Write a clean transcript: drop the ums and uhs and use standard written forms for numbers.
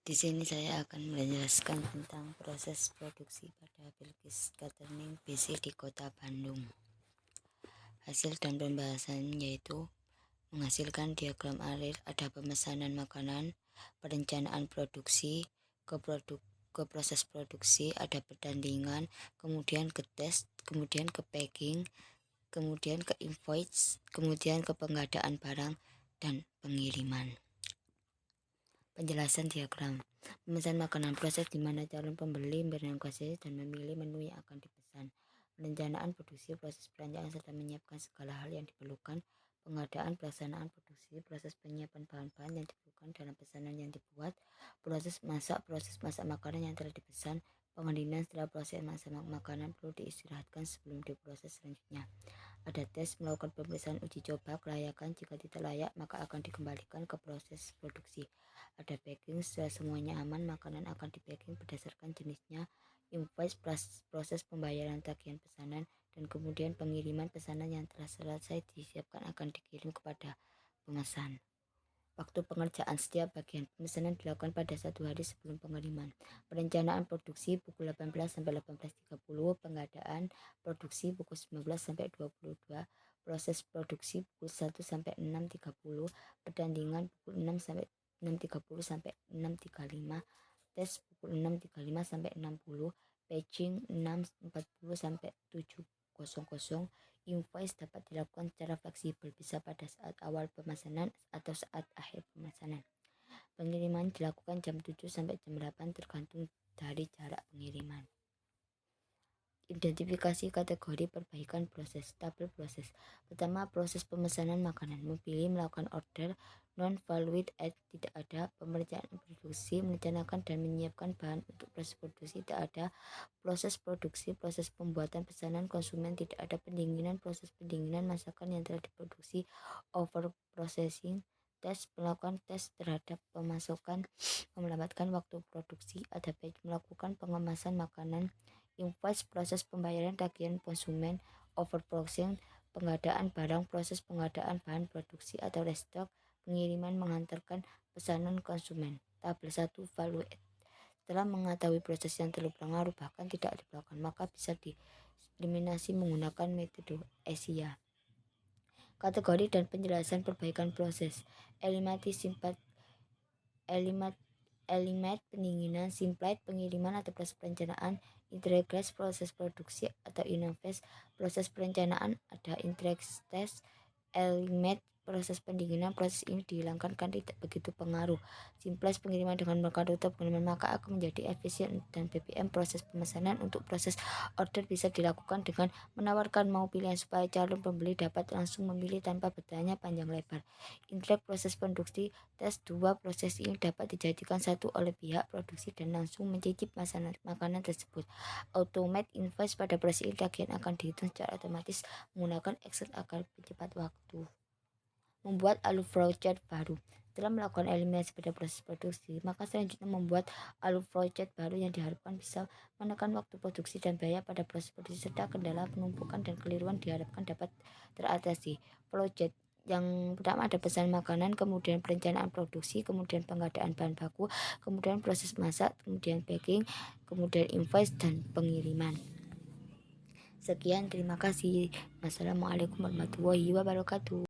Di sini saya akan menjelaskan tentang proses produksi pada Bilkis Catering BC di Kota Bandung. Hasil dan pembahasan yaitu menghasilkan diagram alir, ada pemesanan makanan, perencanaan produksi, ke proses produksi, ada pertandingan, kemudian ke tes, kemudian ke packing, kemudian ke invoice, kemudian ke pengadaan barang dan pengiriman. Penjelasan diagram pemesan makanan, proses di mana calon pembeli bernegosiasi dan memilih menu yang akan dipesan. Perencanaan produksi, proses perencanaan serta menyiapkan segala hal yang diperlukan. Pengadaan, pelaksanaan produksi, proses penyiapan bahan-bahan yang diperlukan dalam pesanan yang dibuat. Proses masak makanan yang telah dipesan. Pengadilan, setelah proses masak makanan perlu diistirahatkan sebelum diproses selanjutnya. Ada tes, melakukan pemeriksaan uji coba kelayakan, jika tidak layak maka akan dikembalikan ke proses produksi. Ada packing, setelah semuanya aman makanan akan dipacking berdasarkan jenisnya. Invoice, proses pembayaran tagihan pesanan, dan kemudian pengiriman pesanan yang telah selesai disiapkan akan dikirim kepada pemesan. Waktu pengerjaan, setiap bagian pemesanan dilakukan pada 1 hari sebelum pengiriman. Perencanaan produksi pukul 18 sampai 18.30, pengadaan produksi pukul 19 sampai 22, proses produksi pukul 1 sampai 6.30, pertandingan pukul 6 sampai 6.30 sampai 6.35, tes pukul 6.35 sampai 60, packing 6.40 sampai 7.00. Invoice dapat dilakukan secara fleksibel, bisa pada saat awal pemesanan atau saat akhir pemesanan. Pengiriman dilakukan jam 7 sampai jam 8 tergantung dari jarak pengiriman. Identifikasi kategori perbaikan proses. Tabel proses. Pertama, proses pemesanan makanan. Memilih, melakukan order, non-valid add, tidak ada. Pemerencanaan produksi, merencanakan dan menyiapkan bahan untuk proses produksi, tidak ada. Proses produksi, proses pembuatan pesanan konsumen, tidak ada. Pendinginan, proses pendinginan masakan yang telah diproduksi. Over processing, tes, melakukan tes terhadap pemasukan, melambatkan waktu produksi. Ada batch, melakukan pengemasan makanan. Invoice, proses pembayaran tagihan konsumen. Overprocessing, pengadaan barang, proses pengadaan bahan produksi atau restock. Pengiriman, menghantarkan pesanan konsumen. Tabel 1, value add. Setelah mengetahui proses yang terpengaruh bahkan tidak dilakukan, maka bisa dieliminasi menggunakan metode ASIA. Kategori dan penjelasan perbaikan proses. Eliminate pendinginan, simplite pengiriman atau proses perencanaan, integrate proses produksi atau innovate proses perencanaan, ada integrate, eliminate proses pendinginan, proses ini dihilangkan kan tidak begitu pengaruh. Simplice pengiriman dengan melakukan rute pengiriman maka akan menjadi efisien dan BPM. Proses pemesanan untuk proses order bisa dilakukan dengan menawarkan mau pilihan supaya calon pembeli dapat langsung memilih tanpa bertanya panjang lebar. Integrate proses produksi, tes 2, proses ini dapat dijadikan satu oleh pihak produksi dan langsung mencicip makanan tersebut. Automate invoice, pada proses ini tagihan akan dihitung secara otomatis menggunakan Excel agar bercepat waktu. Membuat alur flowchart baru. Setelah melakukan eliminasi pada proses produksi, maka selanjutnya membuat alur flowchart baru yang diharapkan bisa menekan waktu produksi dan biaya pada proses produksi serta kendala penumpukan dan keliruan diharapkan dapat teratasi. Flowchart yang pertama ada pesan makanan, kemudian perencanaan produksi, kemudian pengadaan bahan baku, kemudian proses masak, kemudian packing, kemudian invoice dan pengiriman. Sekian, terima kasih. Wassalamualaikum warahmatullahi wabarakatuh.